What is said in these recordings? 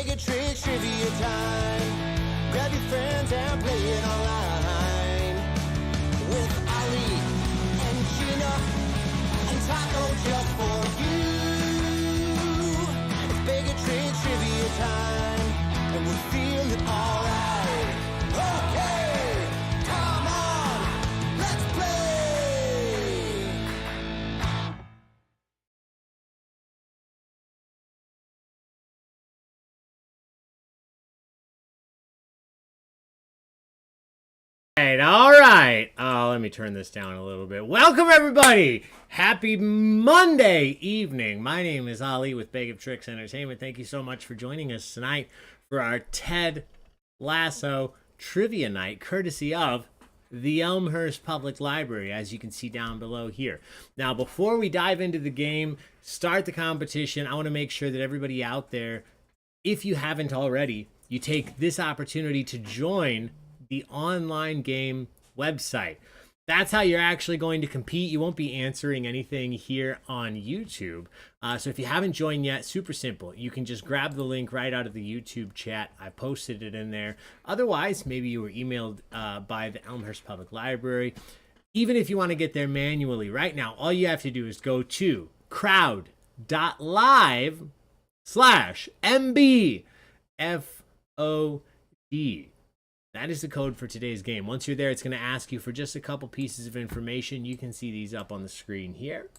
Bigger tricks, trivia time. Grab your friends and play it online. With Ali and Gina and Taco just for you. It's Bigger tricks, trivia time. And we're feeling alright. Okay, come on, let's play. All right. Let me turn this down a little bit. Welcome, everybody. Happy Monday evening. My name is Ali with Baig of Tricks Entertainment. Thank you so much for joining us tonight for our Ted Lasso Trivia Night, courtesy of the Elmhurst Public Library, as you can see down below here. Now, before we dive into the game, start the competition, I want to make sure that everybody out there, if you haven't already, you take this opportunity to join the online game website. That's how you're actually going to compete. You won't be answering anything here on YouTube. So if you haven't joined yet, super simple. You can just grab the link right out of the YouTube chat. I posted it in there. Otherwise, maybe you were emailed by the Elmhurst Public Library. Even if you want to get there manually, right now, all you have to do is go to crowd.live/MBFOD. That is the code for today's game. Once you're there, it's going to ask you for just a couple pieces of information. You can see these up on the screen here.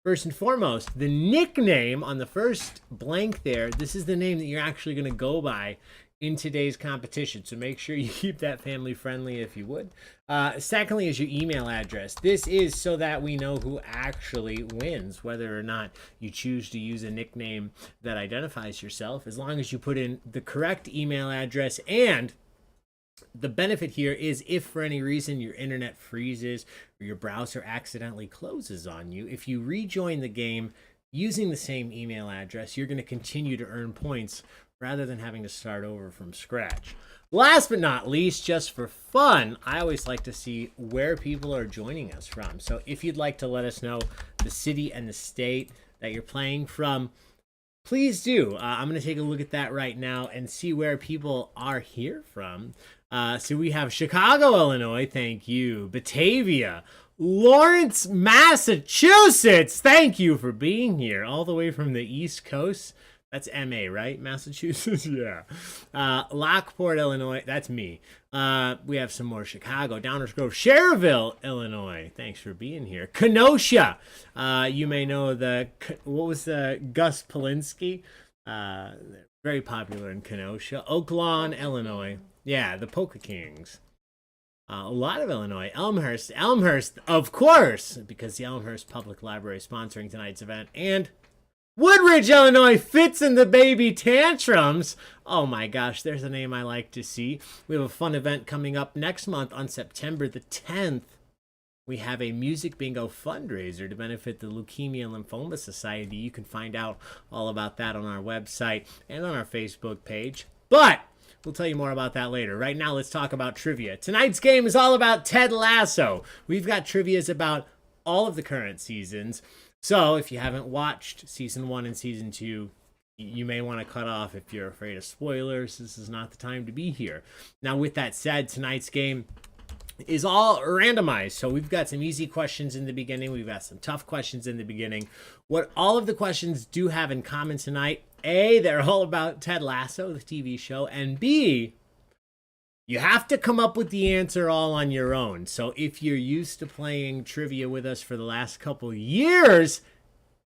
First and foremost, the nickname on the first blank there, this is the name that you're actually going to go by in today's competition. So make sure you keep that family friendly if you would. Secondly is your email address. This is so that we know who actually wins, whether or not you choose to use a nickname that identifies yourself, as long as you put in the correct email address. And the benefit here is if for any reason your internet freezes or your browser accidentally closes on you, if you rejoin the game using the same email address, you're going to continue to earn points rather than having to start over from scratch. Last but not least, just for fun, I always like to see where people are joining us from. So if you'd like to let us know the city and the state that you're playing from, please do. I'm going to take a look at that right now and see where people are here from. So we have Chicago, Illinois. Thank you. Batavia. Lawrence, Massachusetts. Thank you for being here. All the way from the East Coast. That's MA, right? Massachusetts? Yeah. Lockport, Illinois. That's me. We have some more Chicago. Downers Grove. Cherville, Illinois. Thanks for being here. Kenosha. You may know what was the Gus Polinsky? Very popular in Kenosha. Oak Lawn, Illinois. Yeah, the Polka Kings. A lot of Illinois. Elmhurst, of course, because the Elmhurst Public Library is sponsoring tonight's event. And Woodridge, Illinois, Fits in the Baby Tantrums. Oh my gosh, there's a name I like to see. We have a fun event coming up next month on September the 10th. We have a music bingo fundraiser to benefit the Leukemia and Lymphoma Society. You can find out all about that on our website and on our Facebook page. But we'll tell you more about that later. Right now, let's talk about trivia. Tonight's game is all about Ted Lasso. We've got trivias about all of the current seasons. So if you haven't watched season 1 and season 2, you may want to cut off if you're afraid of spoilers. This is not the time to be here. Now, with that said, tonight's game is all randomized. So we've got some easy questions in the beginning. We've got some tough questions in the beginning. What all of the questions do have in common tonight, A, they're all about Ted Lasso, the TV show, and B, you have to come up with the answer all on your own. So if you're used to playing trivia with us for the last couple years,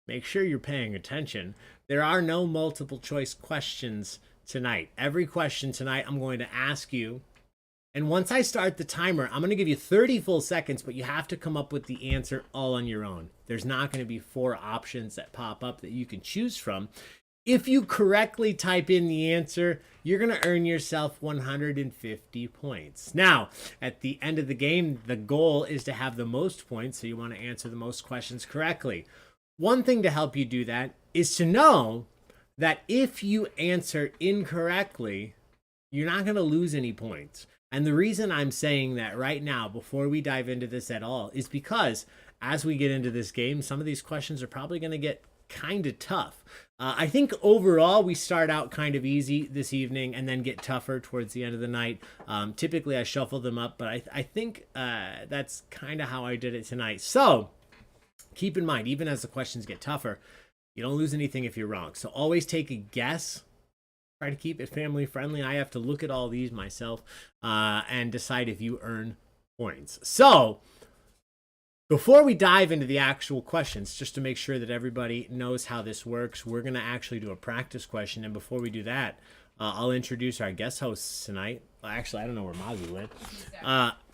make sure you're paying attention. There are no multiple choice questions tonight. Every question tonight I'm going to ask you, and once I start the timer, I'm going to give you 30 full seconds, but you have to come up with the answer all on your own. There's not going to be 4 options that pop up that you can choose from. If you correctly type in the answer, you're going to earn yourself 150 points. Now, at the end of the game, the goal is to have the most points, so you want to answer the most questions correctly. One thing to help you do that is to know that if you answer incorrectly, you're not going to lose any points. And the reason I'm saying that right now, before we dive into this at all, is because as we get into this game, some of these questions are probably going to get kind of tough. I think overall we start out kind of easy this evening and then get tougher towards the end of the night. Typically I shuffle them up, but I think that's kind of how I did it tonight. So keep in mind, even as the questions get tougher, you don't lose anything if you're wrong. So always take a guess. Try to keep it family friendly. I have to look at all these myself and decide if you earn points. So before we dive into the actual questions, just to make sure that everybody knows how this works, we're going to actually do a practice question. And before we do that, I'll introduce our guest hosts tonight. Well, actually, I don't know where Mozzie went.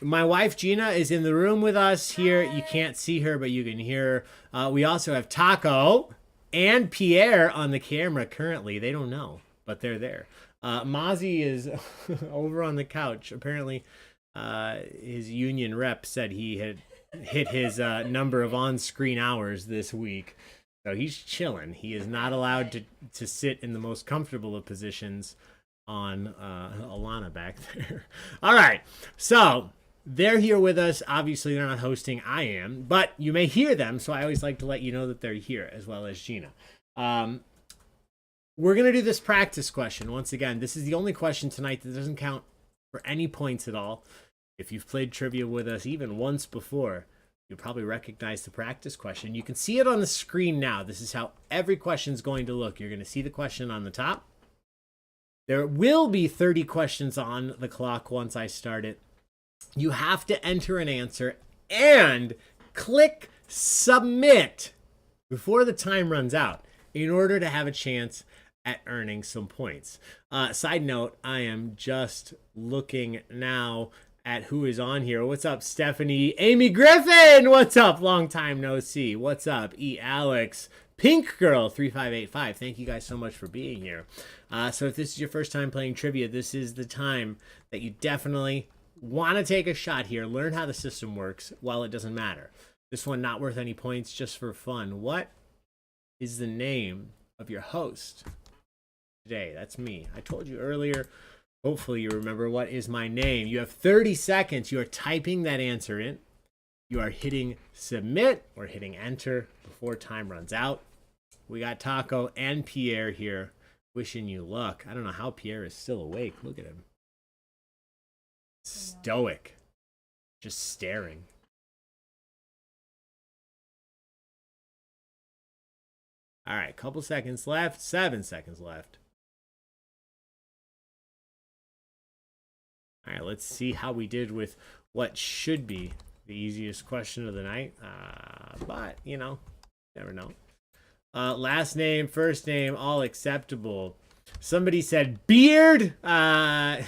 My wife, Gina, is in the room with us here. You can't see her, but you can hear her. We also have Taco and Pierre on the camera currently. They don't know, but they're there. Mozzie is over on the couch. Apparently, his union rep said he had hit his number of on-screen hours this week. So he's chilling. He is not allowed to sit in the most comfortable of positions on Alana back there. All right. So they're here with us. Obviously, they're not hosting. I am. But you may hear them, so I always like to let you know that they're here, as well as Gina. We're going to do this practice question. Once again, this is the only question tonight that doesn't count for any points at all. If you've played trivia with us even once before, you'll probably recognize the practice question. You can see it on the screen now. This is how every question is going to look. You're going to see the question on the top. There will be 30 questions on the clock once I start it. You have to enter an answer and click submit before the time runs out in order to have a chance at earning some points. Side note, I am just looking now at who is on here. What's up, Stephanie? Amy Griffin! What's up? Long time no see. What's up? E. Alex. Pink Girl 3585. Thank you guys so much for being here. So if this is your first time playing trivia, this is the time that you definitely want to take a shot here. Learn how the system works while it doesn't matter. This one not worth any points, just for fun. What is the name of your host today? That's me. I told you earlier. Hopefully you remember what is my name. You have 30 seconds. You are typing that answer in. You are hitting submit or hitting enter before time runs out. We got Taco and Pierre here wishing you luck. I don't know how Pierre is still awake. Look at him. Stoic. Just staring. All right, couple seconds left. 7 seconds left. All right, let's see how we did with what should be the easiest question of the night. But, you know, never know. Last name, first name, all acceptable. Somebody said beard. No,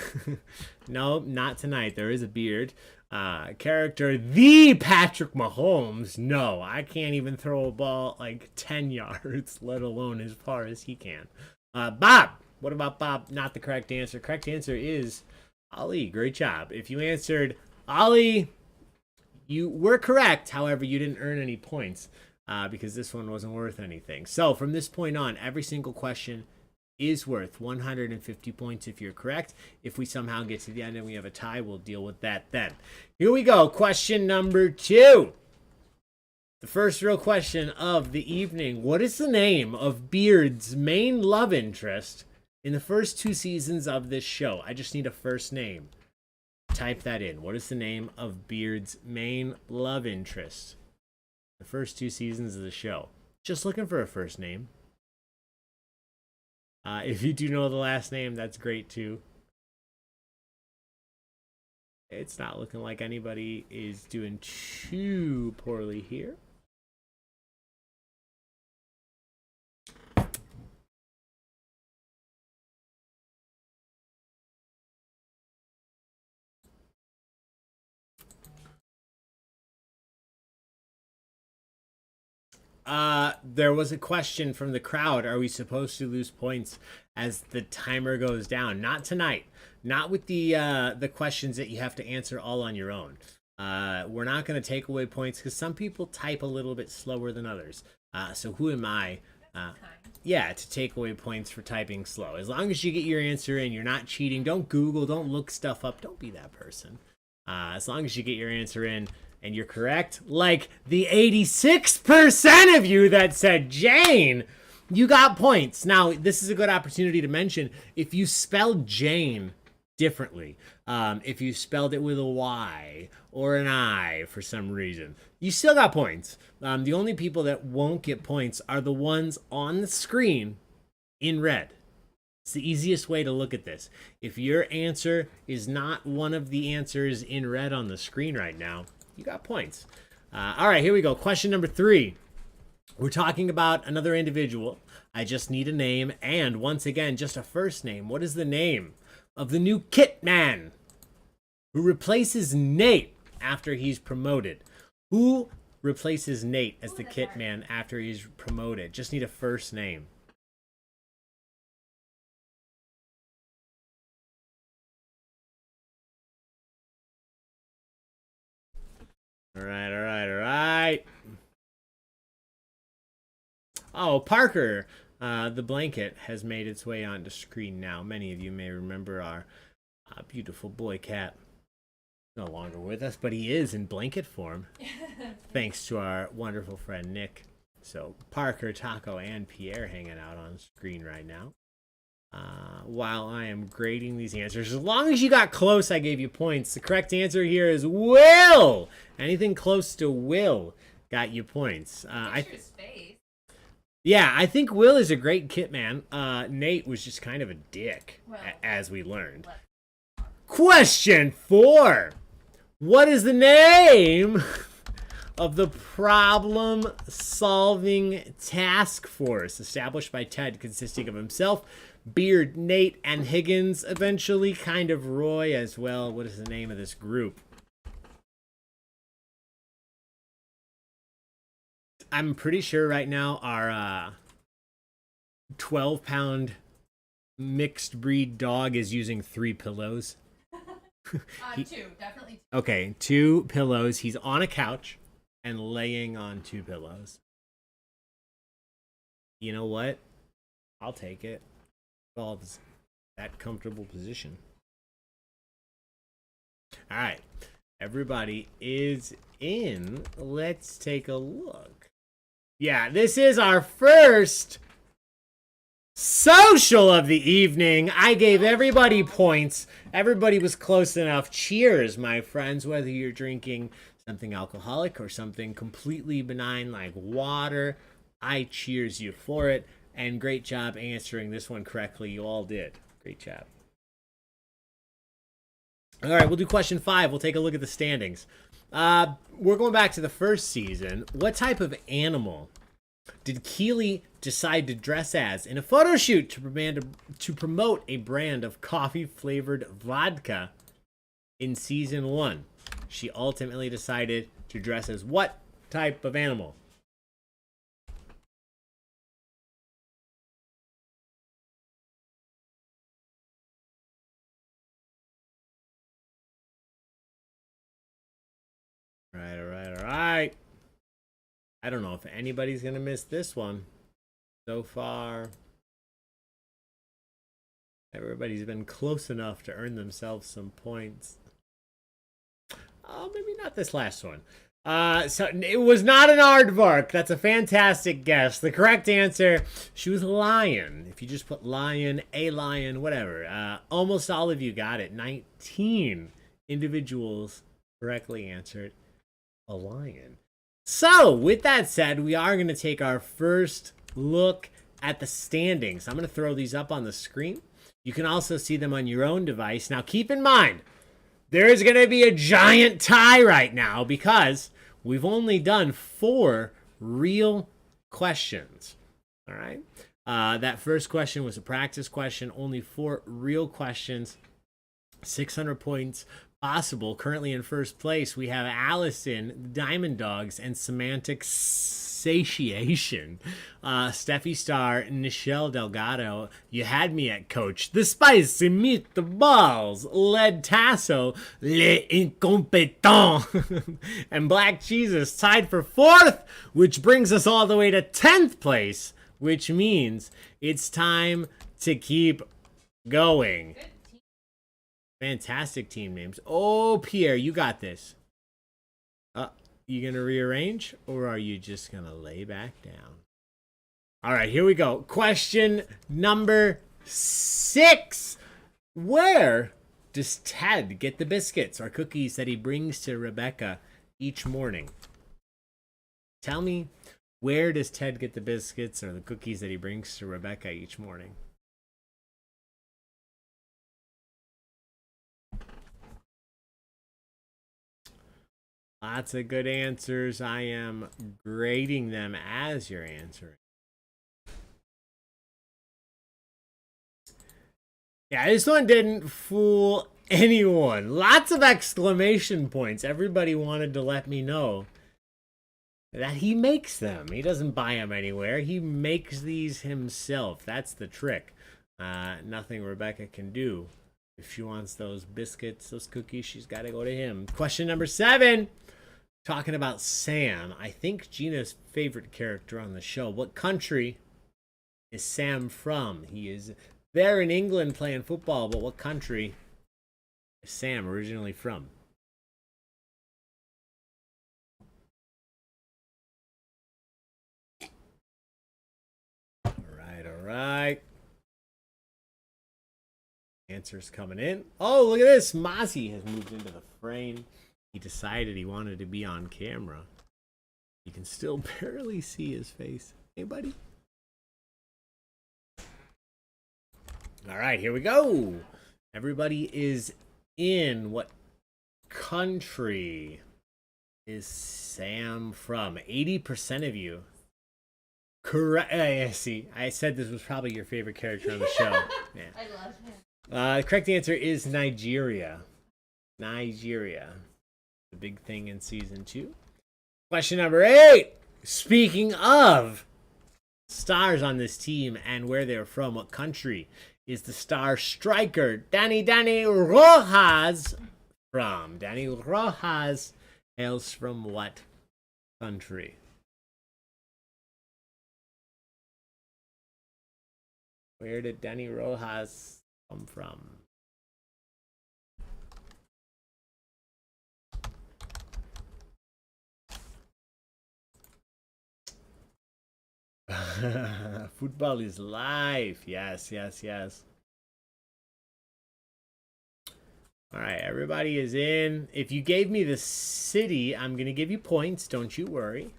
not tonight. There is a beard. Character, the Patrick Mahomes. No, I can't even throw a ball like 10 yards, let alone as far as he can. Bob. What about Bob? Not the correct answer. Correct answer is Ali. Great job. If you answered Ali, you were correct. However, you didn't earn any points because this one wasn't worth anything. So from this point on, every single question is worth 150 points if you're correct. If we somehow get to the end and we have a tie, we'll deal with that then. Here we go. Question number 2. The first real question of the evening. What is the name of Beard's main love interest in the first 2 seasons of this show? I just need a first name. Type that in. What is the name of Beard's main love interest? The first 2 seasons of the show. Just looking for a first name. If you do know the last name, that's great too. It's not looking like anybody is doing too poorly here. There was a question from the crowd. Are we supposed to lose points as the timer goes down? Not tonight. Not with the questions that you have to answer all on your own. We're not going to take away points because some people type a little bit slower than others. So who am I? To take away points for typing slow. As long as you get your answer in, you're not cheating. Don't Google. Don't look stuff up. Don't be that person. As long as you get your answer in, And you're correct. Like the 86% of you that said Jane, you got points. Now, this is a good opportunity to mention, if you spelled Jane differently, if you spelled it with a Y or an I for some reason, you still got points. The only people that won't get points are the ones on the screen in red. It's the easiest way to look at this. If your answer is not one of the answers in red on the screen right now, you got points. All right, here we go. Question number 3. We're talking about another individual. I just need a name, and once again, just a first name. What is the name of the new Kit Man who replaces Nate after he's promoted? Who replaces Nate as the Kit Man after he's promoted? Just need a first name. All right. Oh, Parker. The blanket has made its way onto screen now. Many of you may remember our beautiful boy cat. No longer with us, but he is in blanket form. Thanks to our wonderful friend Nick. So Parker, Taco, and Pierre hanging out on screen right now. While I am grading these answers, as long as you got close, I gave you points. The correct answer here is Will. Anything close to Will got you points. Yeah, I think Will is a great Kit Man. Nate was just kind of a dick, as we learned. Question 4. What is the name of the problem-solving task force established by Ted, consisting of himself, Beard, Nate, and Higgins, eventually kind of Roy as well? What is the name of this group? I'm pretty sure right now our 12-pound mixed breed dog is using 3 pillows. 2, definitely 2. Okay, 2 pillows. He's on a couch and laying on 2 pillows. You know what? I'll take it. Well, it's that comfortable position. All right. Everybody is in. Let's take a look. Yeah, this is our first social of the evening. I gave everybody points. Everybody was close enough. Cheers, my friends, whether you're drinking something alcoholic or something completely benign like water. I cheers you for it. And great job answering this one correctly. You all did. Great job. All right, we'll do question 5. We'll take a look at the standings. We're going back to the first season. What type of animal did Keely decide to dress as in a photo shoot to promote a brand of coffee-flavored vodka in season 1? She ultimately decided to dress as what type of animal? All right. I don't know if anybody's going to miss this one. So far, everybody's been close enough to earn themselves some points. Oh, maybe not this last one. So it was not an aardvark. That's a fantastic guess. The correct answer, she was a lion. If you just put lion, a lion, whatever. Almost all of you got it. 19 individuals correctly answered a lion. So, with that said, we are going to take our first look at the standings. I'm going to throw these up on the screen. You can also see them on your own device. Now, keep in mind, there is going to be a giant tie right now because we've only done 4 real questions. All right? That first question was a practice question. Only 4 real questions. 600 points possible. Currently in first place, we have Allison, Diamond Dogs, and Semantic Satiation. Steffi Star, Nichelle Delgado, you had me at coach. The Spicy Meatballs, Led Tasso, Les Incompetents, and Black Jesus tied for 4th, which brings us all the way to 10th place, which means it's time to keep going. Fantastic team names. Oh, Pierre, you got this. You gonna rearrange, or are you just gonna lay back down? All right, here we go. Question number 6. Where does Ted get the biscuits or cookies that he brings to Rebecca each morning? Tell me, where does Ted get the biscuits or the cookies that he brings to Rebecca each morning? Lots of good answers. I am grading them as you're answering. Yeah, this one didn't fool anyone. Lots of exclamation points. Everybody wanted to let me know that he makes them. He doesn't buy them anywhere. He makes these himself. That's the trick. Nothing Rebecca can do. If she wants those biscuits, those cookies, she's got to go to him. Question number 7. Talking about Sam. I think Gina's favorite character on the show. What country is Sam from? He is there in England playing football, but what country is Sam originally from? All right. Answers coming in. Oh, look at this. Mozzie has moved into the frame. He decided he wanted to be on camera. You can still barely see his face. Hey, buddy. All right, here we go. Everybody is in. What country is Sam from? 80% of you. Correct. I see. I said this was probably your favorite character on the show. Yeah. I love him. The correct answer is Nigeria. Nigeria. The big thing in season 2. Question number 8. Speaking of stars on this team and where they're from, what country is the star striker Dani Rojas from? Dani Rojas hails from what country? Where did Dani Rojas come from? Football is life. Yes. All right, everybody is in. If you gave me the city, I'm going to give you points. Don't you worry.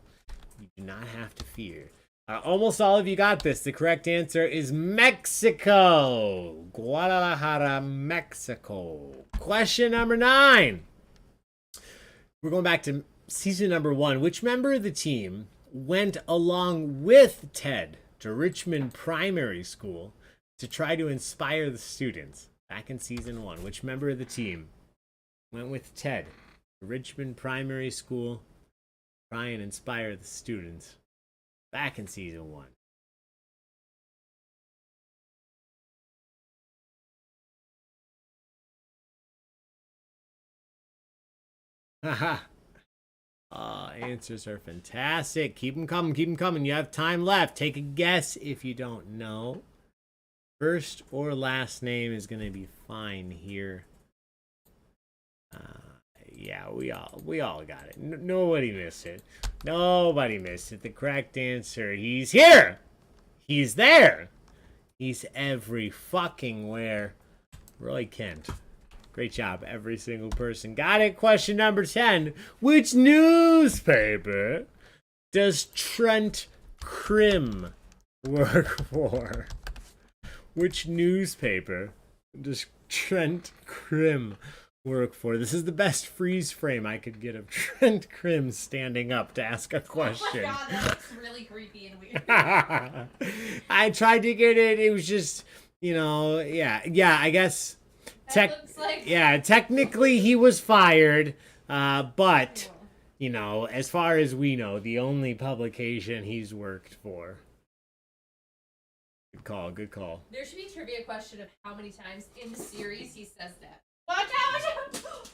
You do not have to fear. Almost all of you got this. The correct answer is Mexico. Guadalajara, Mexico. Question number 9. We're going back to season number 1. Which member of the team went along with Ted to Richmond Primary School to try to inspire the students? Back in season 1, which member of the team went with Ted to Richmond Primary School to try and inspire the students? Back in season 1. Haha. Answers are fantastic. Keep them coming. You have time left. Take a guess if you don't know. First or last name is going to be fine here. Yeah, we all got it. Nobody missed it. Nobody missed it. The correct answer. He's here. He's there. He's every fucking where. Roy Kent. Great job, every single person. Got it. Question number 10. Which newspaper does Trent Crimm work for? Which newspaper does Trent Crimm work for? This is the best freeze frame I could get of Trent Crimm standing up to ask a question. Oh my god, that looks really creepy and weird. I tried to get it. It was just, yeah, I guess. Looks like... Yeah, technically he was fired, but, as far as we know, the only publication he's worked for. Good call. There should be a trivia question of how many times in the series he says that. Watch out!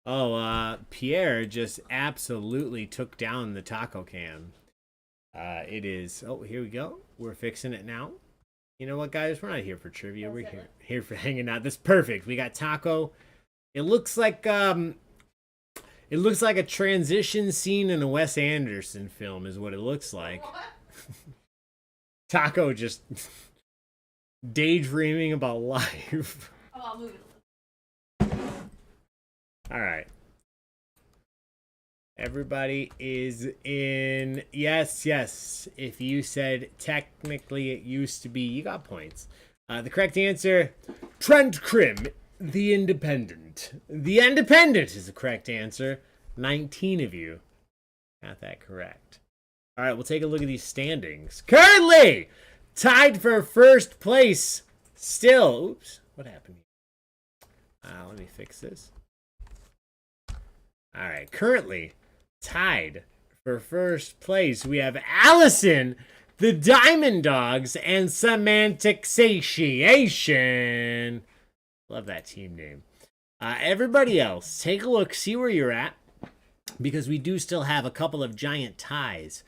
Oh, Pierre just absolutely took down the taco can. It is... Oh, here we go. We're fixing it now. You know what, guys? We're not here for trivia. We're here for hanging out. That's perfect. We got taco. It looks like It looks like a transition scene in a Wes Anderson film is what it looks like. What? Taco just daydreaming about life. Oh, I'll move it a little. All right. Everybody is in. Yes, yes. If you said technically it used to be, you got points. The correct answer, Trent Crimm, The Independent. The Independent is the correct answer. 19 of you got that correct. All right, we'll take a look at these standings. Currently tied for first place. Still, oops, what happened here? Let me fix this. All right, currently tied for first place, we have Allison, the Diamond Dogs, and Semantic Satiation. Love that team name. Everybody else, take a look, see where you're at, because we do still have a couple of giant ties.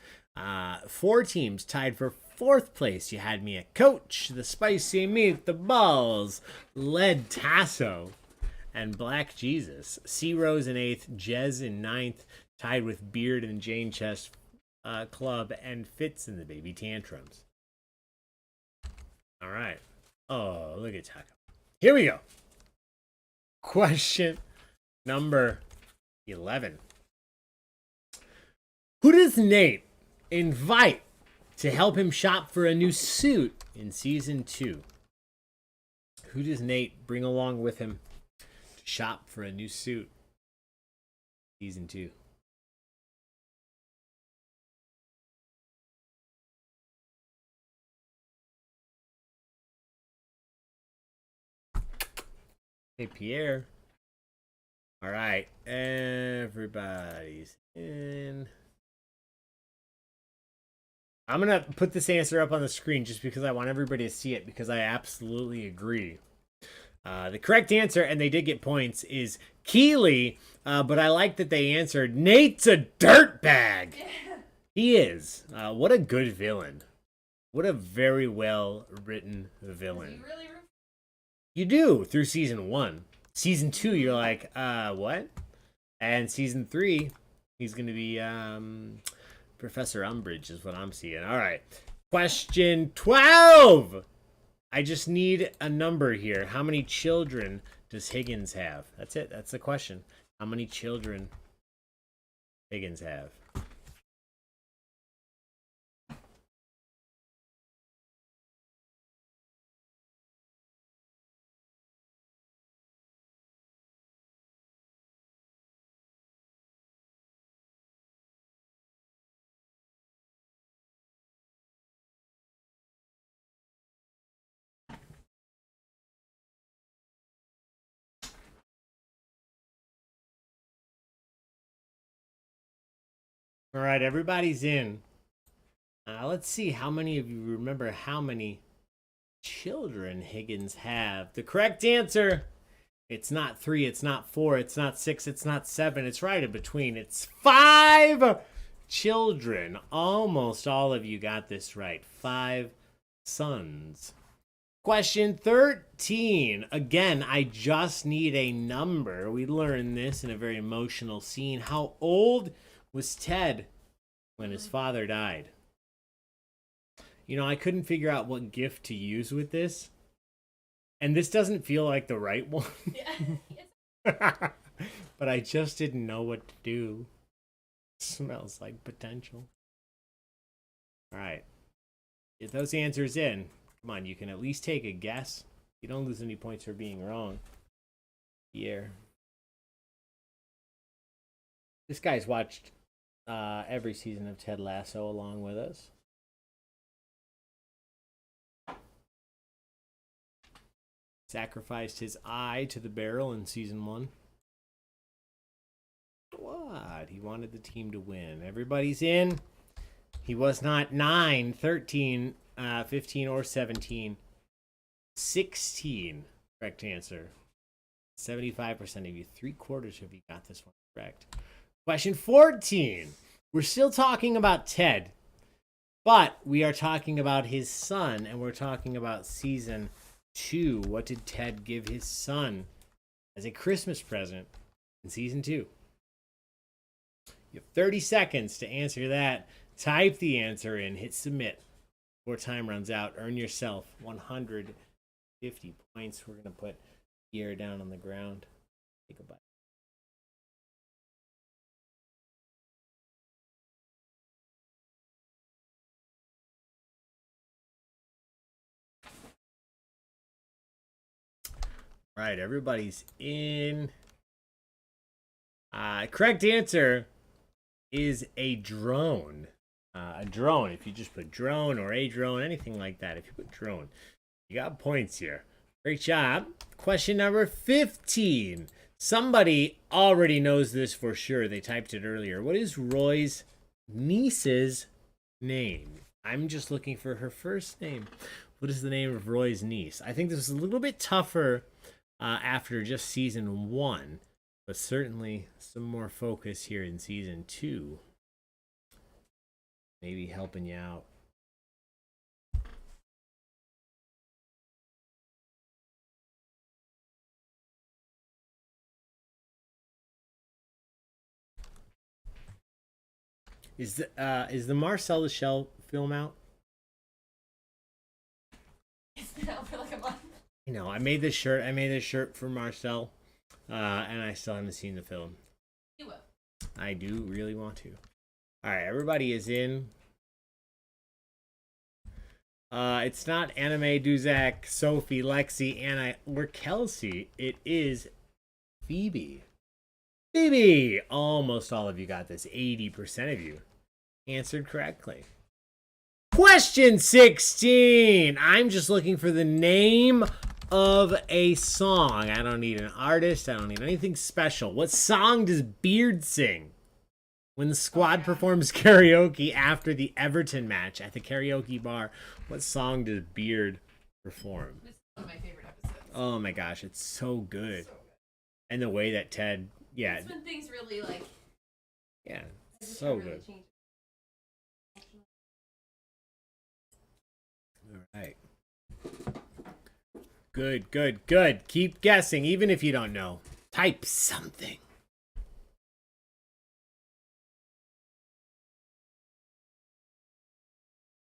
4 teams tied for fourth place. You had me at Coach, the Spicy Meatballs, Led Tasso, and Black Jesus. C Rose in 8th, Jez in 9th, tied with Beard and Jane Chest Club, and Fitz in the Baby Tantrums. All right. Oh, look at Taco. Here we go. Question number 11. Who does Nate invite to help him shop for a new suit in season 2? Who does Nate bring along with him to shop for a new suit? Season 2. Hey, Pierre. All right, everybody's in. I'm going to put this answer up on the screen just because I want everybody to see it, because I absolutely agree. The correct answer, and they did get points, is Keeley, but I like that they answered Nate's a dirtbag. He is. What a good villain. What a very well-written villain. You really You do, through season 1. Season 2, you're like, what? And season 3, he's going to be Professor Umbridge is what I'm seeing. All right. Question 12. I just need a number here. How many children does Higgins have? That's it. That's the question. How many children Higgins have? All right, everybody's in. Let's see how many of you remember how many children Higgins have. The correct answer, it's not 3, it's not 4, it's not 6, it's not 7. It's right in between. It's 5 children. Almost all of you got this right. 5 sons. Question 13. Again, I just need a number. We learned this in a very emotional scene. How old was Ted when his father died? You know, I couldn't figure out what gift to use with this. And this doesn't feel like the right one. But I just didn't know what to do. Smells like potential. All right. Get those answers in. Come on, you can at least take a guess. You don't lose any points for being wrong. Here. This guy's watched every season of Ted Lasso along with us. Sacrificed his eye to the barrel in season 1. What? He wanted the team to win. Everybody's in. He was not 9, 13, 15, or 17. 16. Correct answer. 75% of you. 3/4 of you got this one correct. Question 14. We're still talking about Ted, but we are talking about his son, and we're talking about season 2. What did Ted give his son as a Christmas present in season 2? You have 30 seconds to answer that. Type the answer in, hit submit. Before time runs out, earn yourself 150 points. We're going to put gear down on the ground. Take a bite. All right, everybody's in. Correct answer is a drone. A drone. If you just put drone or a drone, anything like that. If you put drone, you got points here. Great job. Question number 15. Somebody already knows this for sure. They typed it earlier. What is Roy's niece's name? I'm just looking for her first name. What is the name of Roy's niece? I think this is a little bit tougher after just season 1, but certainly some more focus here in season 2. Maybe helping you out. Is the Marcel the Shell film out? It's been out for like a month. You know, I made this shirt for Marcel, and I still haven't seen the film. You will. I do really want to. All right, everybody is in. It's not Anime, Duzak, Sophie, Lexi, Anna, or Kelsey. It is Phoebe. Phoebe! Almost all of you got this. 80% of you answered correctly. Question 16. I'm just looking for the name of a song. I don't need an artist. I don't need anything special. What song does Beard sing when the squad performs karaoke after the Everton match at the karaoke bar? What song does Beard perform? This is one of my favorite episodes. Oh my gosh, it's so good. And the way that Ted, yeah. It's when things really like. Yeah, so good. All right. Good, good, good. Keep guessing, even if you don't know. Type something.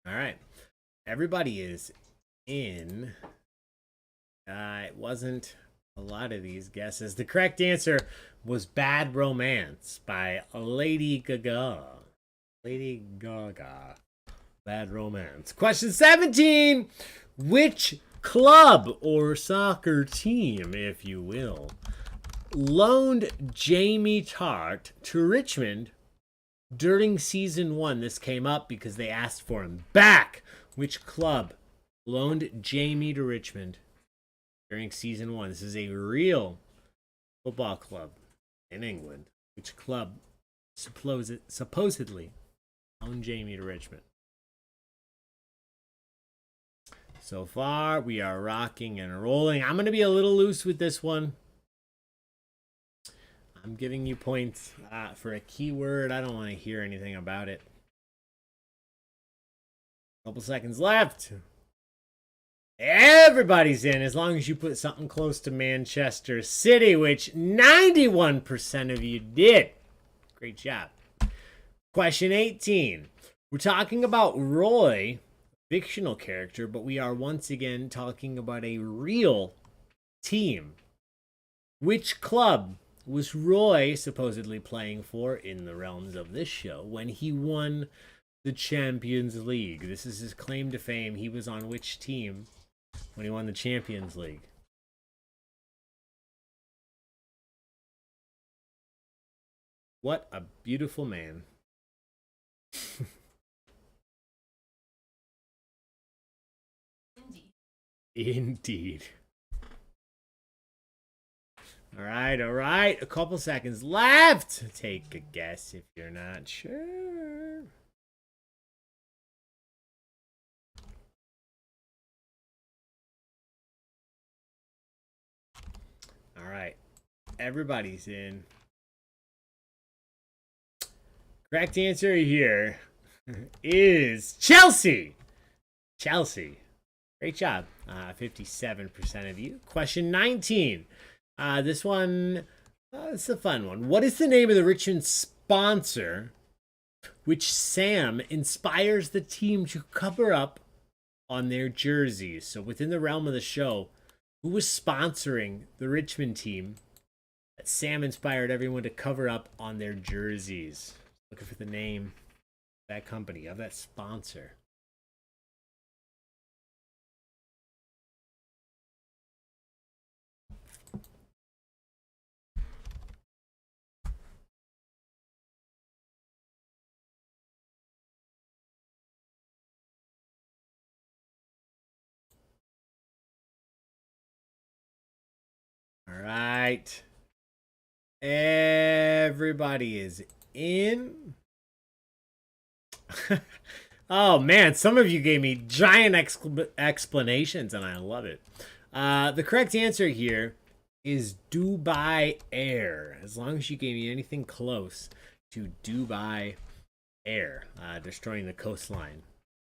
All right. Everybody is in. It wasn't a lot of these guesses. The correct answer was Bad Romance by Lady Gaga. Lady Gaga. Bad Romance. Question 17. Which club or soccer team, if you will, loaned Jamie Tart to Richmond during season 1? This came up because they asked for him back. Which club loaned Jamie to Richmond during season 1? This is a real football club in England. Which club supposedly loaned Jamie to Richmond? So far, we are rocking and rolling. I'm going to be a little loose with this one. I'm giving you points for a keyword. I don't want to hear anything about it. Couple seconds left. Everybody's in as long as you put something close to Manchester City, which 91% of you did. Great job. Question 18. We're talking about Roy, fictional character, but we are once again talking about a real team. Which club was Roy supposedly playing for in the realms of this show when he won the Champions League? This is his claim to fame. He was on which team when he won the Champions League? What a beautiful man. Indeed. All right. A couple seconds left. Take a guess if you're not sure. All right. Everybody's in. Correct answer here is Chelsea. Chelsea. Great job. 57% of you. Question 19. This one, it's a fun one. What is the name of the Richmond sponsor which Sam inspires the team to cover up on their jerseys? So within the realm of the show, who was sponsoring the Richmond team that Sam inspired everyone to cover up on their jerseys? Looking for the name of that company, of that sponsor. All right. Everybody is in. Oh, man. Some of you gave me giant explanations, and I love it. The correct answer here is Dubai Air. As long as you gave me anything close to Dubai Air, destroying the coastline.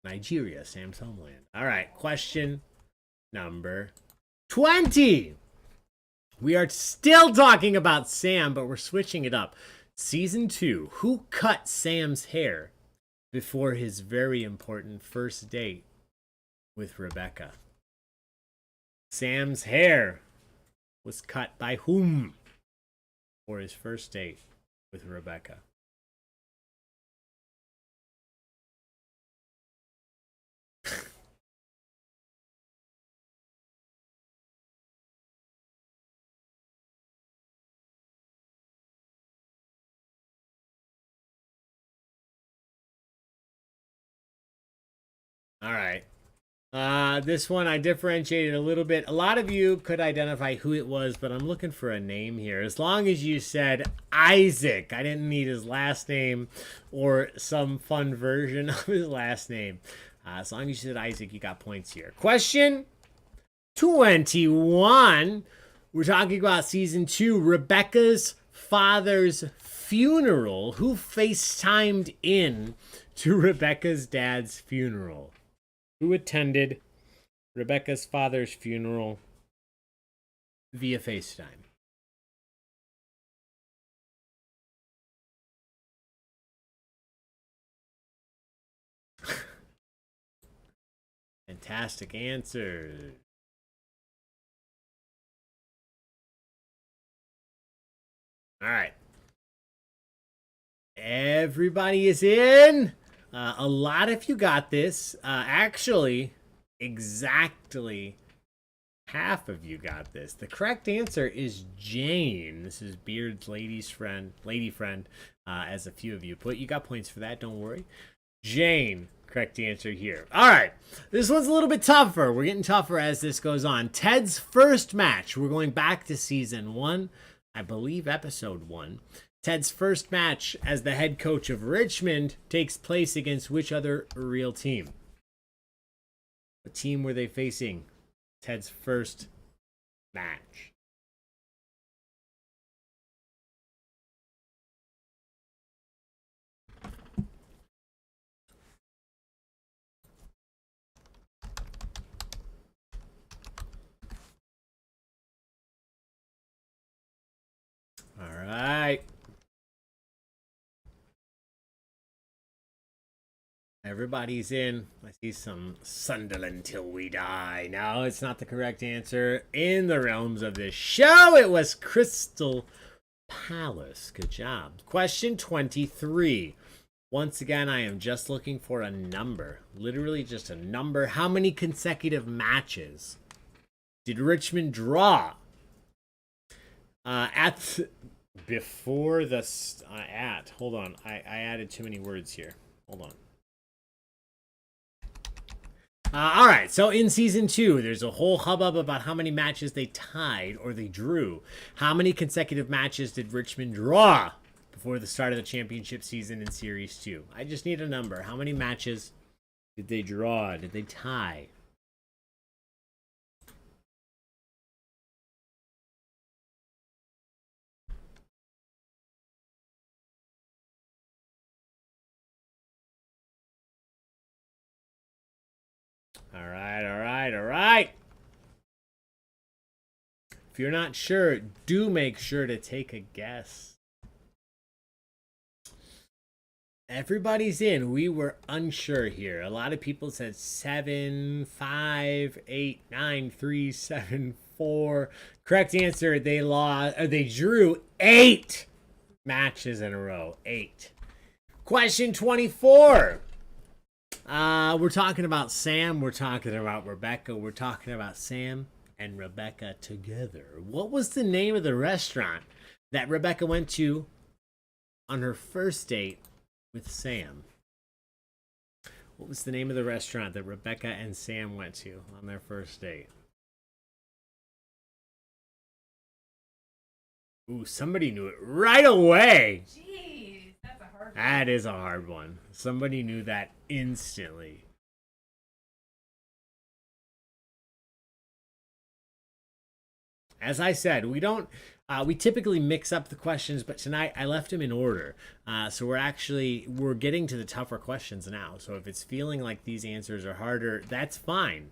Nigeria, Sam's homeland. All right. Question number 20. We are still talking about Sam, but we're switching it up. Season 2. Who cut Sam's hair before his very important first date with Rebecca? Sam's hair was cut by whom for his first date with Rebecca? All right. This one I differentiated a little bit. A lot of you could identify who it was, but I'm looking for a name here. As long as you said Isaac, I didn't need his last name or some fun version of his last name. As long as you said Isaac, you got points here. Question 21. We're talking about season 2, Rebecca's father's funeral. Who FaceTimed in to Rebecca's dad's funeral? Who attended Rebecca's father's funeral via FaceTime? Fantastic answer. All right. Everybody is in. A lot of you got this. Actually, exactly half of you got this. The correct answer is Jane. This is Beard's lady friend, as a few of you put. You got points for that, don't worry. Jane, correct answer here. All right, this one's a little bit tougher. We're getting tougher as this goes on. Ted's first match. We're going back to season 1, I believe episode 1. Ted's first match as the head coach of Richmond takes place against which other real team? What team were they facing? Ted's first match. All right. Everybody's in. I see some Sunderland till we die. No, it's not the correct answer. In the realms of this show, it was Crystal Palace. Good job. Question 23. Once again, I am just looking for a number. Literally just a number. How many consecutive matches did Richmond draw? Hold on. I added too many words here. Hold on. All right, so in season 2, there's a whole hubbub about how many matches they tied or they drew. How many consecutive matches did Richmond draw before the start of the championship season in Series 2? I just need a number. How many matches did they draw? Did they tie? All right. If you're not sure, do make sure to take a guess. Everybody's in. We were unsure here. A lot of people said 7, 5, 8, 9, 3, 7, 4. Correct answer, they drew 8 matches in a row. 8. Question 24. We're talking about Sam. We're talking about Rebecca. We're talking about Sam and Rebecca together. What was the name of the restaurant that Rebecca went to on her first date with Sam? What was the name of the restaurant that Rebecca and Sam went to on their first date? Ooh, somebody knew it right away. Jeez, that's a hard one. That is a hard one. Somebody knew that instantly. As I said, we typically mix up the questions, but tonight I left them in order. So we're getting to the tougher questions now. So if it's feeling like these answers are harder, that's fine.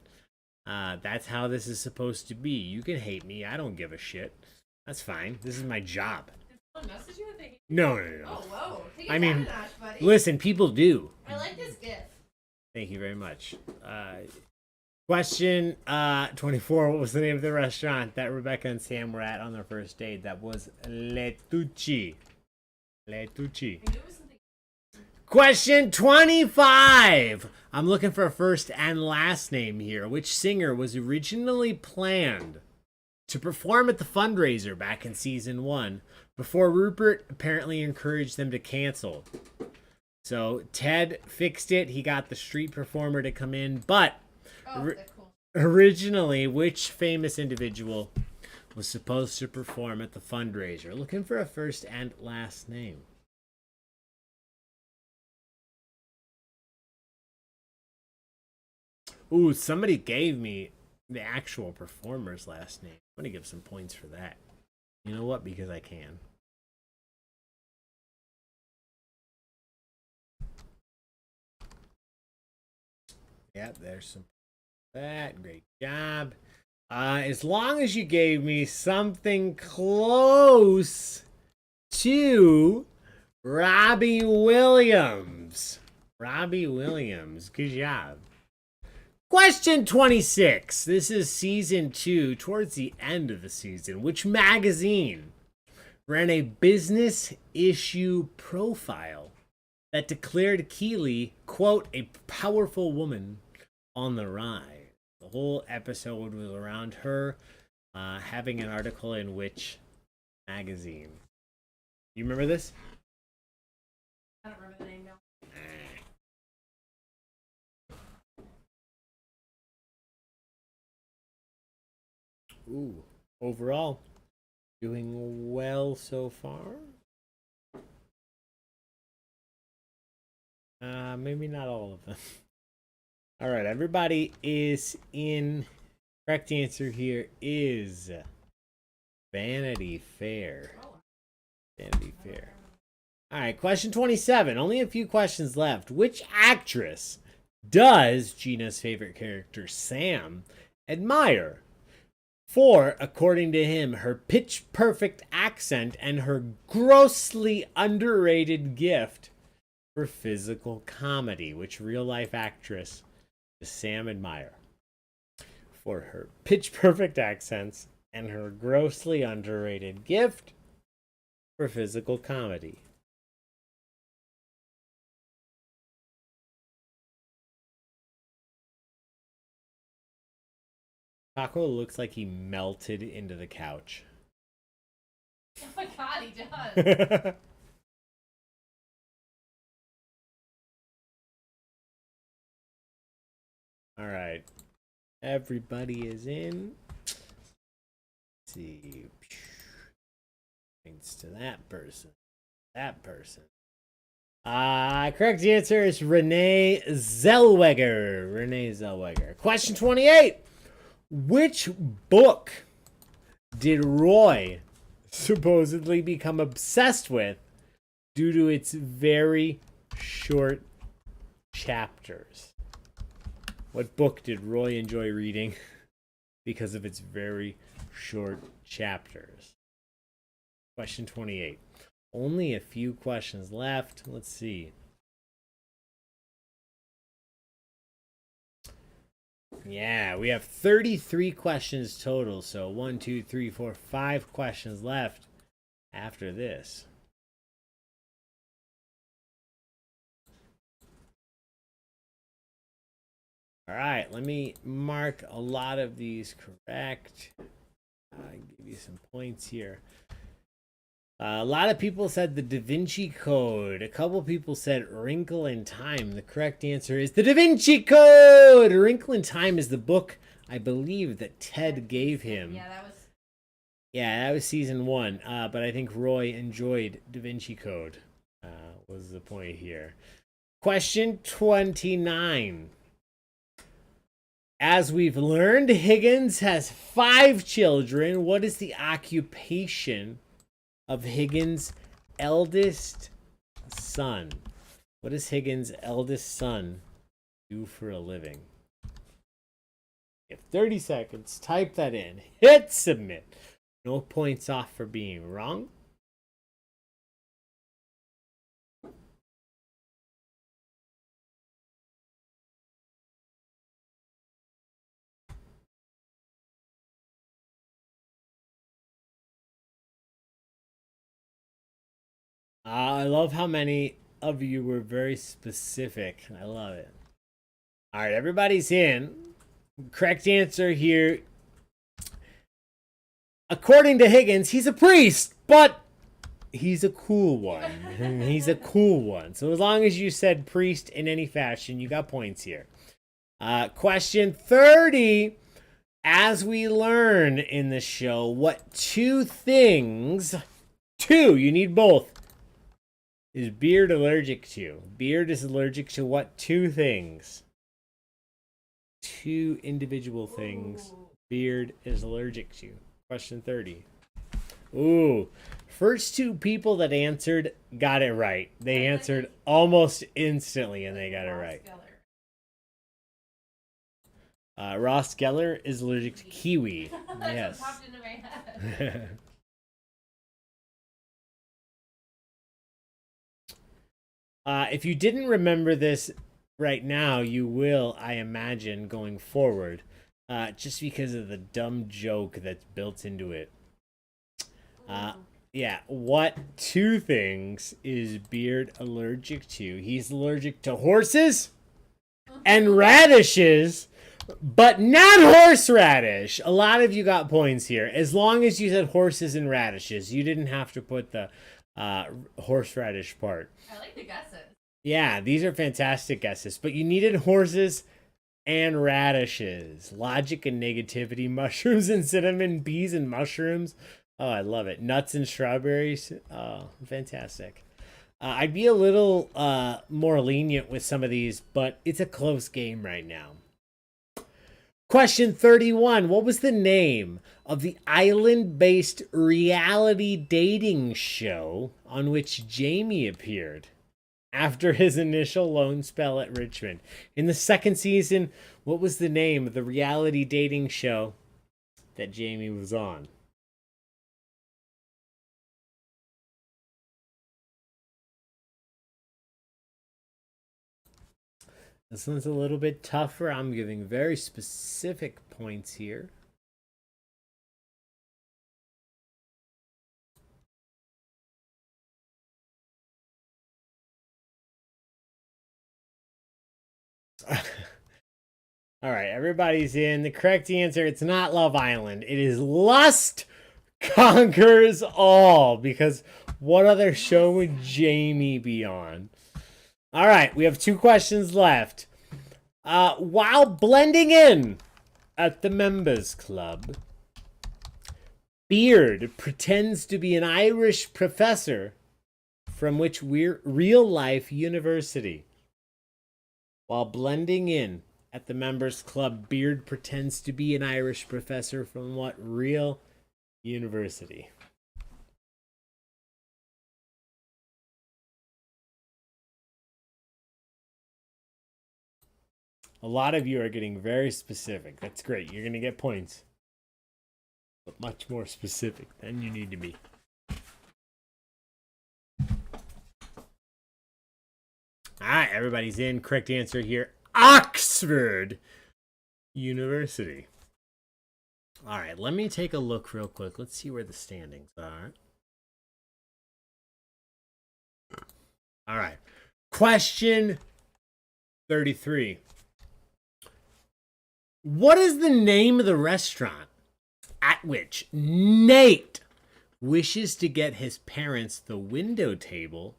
That's how this is supposed to be. You can hate me. I don't give a shit. That's fine. This is my job. Did someone message you with a... No. Oh, whoa. Take it I down mean, a notch, buddy. Listen, people do. I like this gift. Thank you very much. Question 24. What was the name of the restaurant that Rebecca and Sam were at on their first date? That was Le Tucci. Le Tucci. I knew it was something... Question 25. I'm looking for a first and last name here. Which singer was originally planned to perform at the fundraiser back in season 1 before Rupert apparently encouraged them to cancel? So Ted fixed it. He got the street performer to come in, but that's cool. originally, which famous individual was supposed to perform at the fundraiser? Looking for a first and last name. Ooh, somebody gave me the actual performer's last name. I'm going to give some points for that. You know what? Because I can. Yep, there's some. That great job. As long as you gave me something close to Robbie Williams. Robbie Williams. Good job. Question 26. This is season 2, towards the end of the season. Which magazine ran a business issue profile that declared Keeley, quote, a powerful woman on the rise? The whole episode was around her having an article in which magazine? You remember this? I don't remember the name now. Ooh, overall, doing well so far. Maybe not all of them. All right, everybody is in. Correct answer here is Vanity Fair. Vanity Fair. All right, question 27. Only a few questions left. Which actress does Gina's favorite character, Sam, admire for, according to him, her pitch-perfect accent and her grossly underrated gift for physical comedy? Which real-life actress does Sam admire for her pitch-perfect accents and her grossly underrated gift for physical comedy? Taco looks like he melted into the couch. Oh my god, he does. All right. Everybody is in. Let's see. Thanks to that person. That person. Correct answer is Renee Zellweger. Renee Zellweger. Question 28. Which book did Roy supposedly become obsessed with due to its very short chapters? What book did Roy enjoy reading because of its very short chapters? Question 28. Only a few questions left. Let's see. Yeah, we have 33 questions total. So 1, 2, 3, 4, 5 questions left after this. All right, let me mark a lot of these correct. Give you some points here. A lot of people said the Da Vinci Code. A couple people said Wrinkle in Time. The correct answer is the Da Vinci Code. Wrinkle in Time is the book, I believe, that Ted gave him. Yeah, that was season 1. But I think Roy enjoyed Da Vinci Code. Was the point here. Question 29. As we've learned, Higgins has 5 children. What is the occupation of Higgins' eldest son? What does Higgins' eldest son do for a living? You have 30 seconds. Type that in. Hit submit. No points off for being wrong. I love how many of you were very specific. I love it. All right, everybody's in. Correct answer here. According to Higgins, he's a priest, but he's a cool one. He's a cool one. So as long as you said priest in any fashion, you got points here. Question 30. As we learn in the show, what 2 things, 2, you need both, is Beard allergic to? Beard is allergic to what 2 things? 2 individual things Beard is allergic to. Question 30. Ooh. First 2 people that answered got it right. They answered almost instantly and they got it right. Ross Geller is allergic to kiwi. Yes. What popped into my head. If you didn't remember this right now, you will, I imagine, going forward. Just because of the dumb joke that's built into it. Yeah, what 2 things is Beard allergic to? He's allergic to horses and radishes, but not horseradish. A lot of you got points here. As long as you said horses and radishes, you didn't have to put the horseradish part. I like the guesses. Yeah, these are fantastic guesses, but you needed horses and radishes. Logic and negativity, mushrooms and cinnamon, bees and mushrooms. Oh, I love it. Nuts and strawberries. Oh, fantastic. I'd be a little more lenient with some of these, but it's a close game right now. Question 31. What was the name of the island-based reality dating show on which Jamie appeared after his initial loan spell at Richmond? In the 2nd season, what was the name of the reality dating show that Jamie was on? This one's a little bit tougher. I'm giving very specific points here. All right, everybody's in. The correct answer, it's not Love Island. It is Lust Conquers All, because what other show would Jamie be on? All right, we have 2 questions left. While blending in at the members club, Beard pretends to be an Irish professor from which real-life university? While blending in at the members club, Beard pretends to be an Irish professor from what real university? A lot of you are getting very specific. That's great. You're going to get points. But much more specific than you need to be. All right, everybody's in. Correct answer here, Oxford University. All right, let me take a look real quick. Let's see where the standings are. All right. Question 33. What is the name of the restaurant at which Nate wishes to get his parents the window table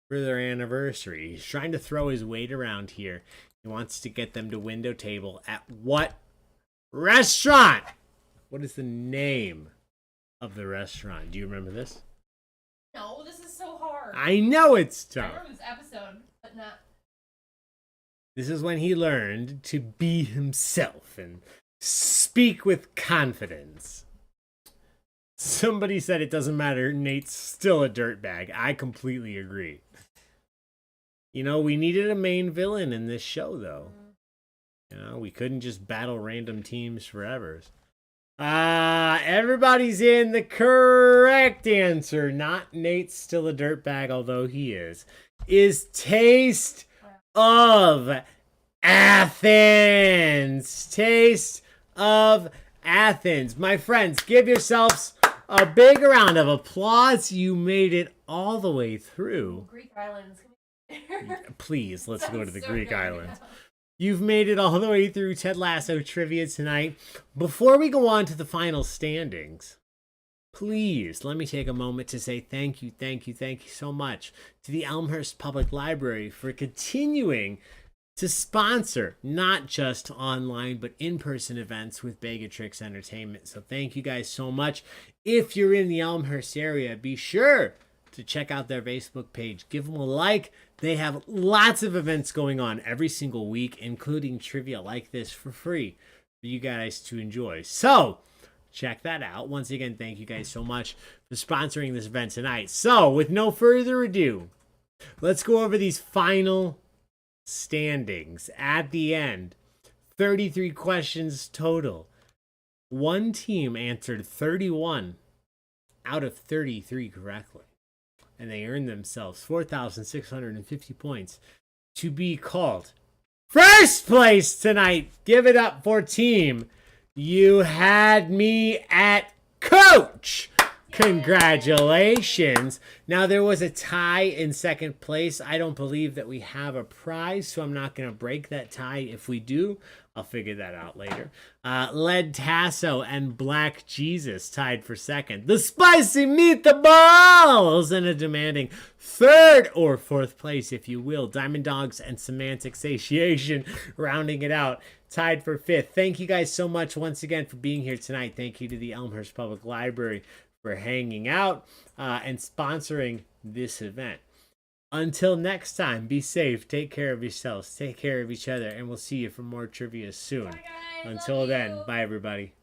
for their anniversary? He's trying to throw his weight around here. He wants to get them to window table at what restaurant? What is the name of the restaurant? Do you remember this? No, this is so hard. I know it's I tough. remember this episode, but not. This is when he learned to be himself and speak with confidence. Somebody said it doesn't matter, Nate's still a dirtbag. I completely agree. You know, we needed a main villain in this show, though. You know, we couldn't just battle random teams forever. Everybody's in the correct answer. Not Nate's still a dirtbag, although he is Taste of Athens. Taste of Athens. My friends, give yourselves a big round of applause. You made it all the way through. Greek islands. Please, let's go to the So Greek good. islands. You've made it all the way through Ted Lasso trivia tonight. Before we go on to the final standings, please let me take a moment to say thank you so much to the Elmhurst Public Library for continuing to sponsor not just online but in-person events with Begatrix Entertainment. So thank you guys so much. If you're in the Elmhurst area, be sure to check out their Facebook page. Give them a like. They have lots of events going on every single week, including trivia like this for free for you guys to enjoy. So check that out. Once again, thank you guys so much for sponsoring this event tonight. So with no further ado, let's go over these final standings at the end. 33 questions total. One team answered 31 out of 33 correctly, and they earned themselves 4,650 points to be called first place tonight. Give it up for team You Had Me at Coach. Congratulations. Now, there was a tie in second place. I don't believe that we have a prize, so I'm not going to break that tie. If we do, I'll figure that out later. Lead Tasso and Black Jesus tied for second. The Spicy Meatballs in a demanding third or fourth place, if you will. Diamond Dogs and Semantic Satiation rounding it out, tied for fifth. Thank you guys so much once again for being here tonight. Thank you to the Elmhurst Public Library for hanging out and sponsoring this event. Until next time, be safe, take care of yourselves, take care of each other, and we'll see you for more trivia soon. Bye, guys. Until Love then, you. bye everybody.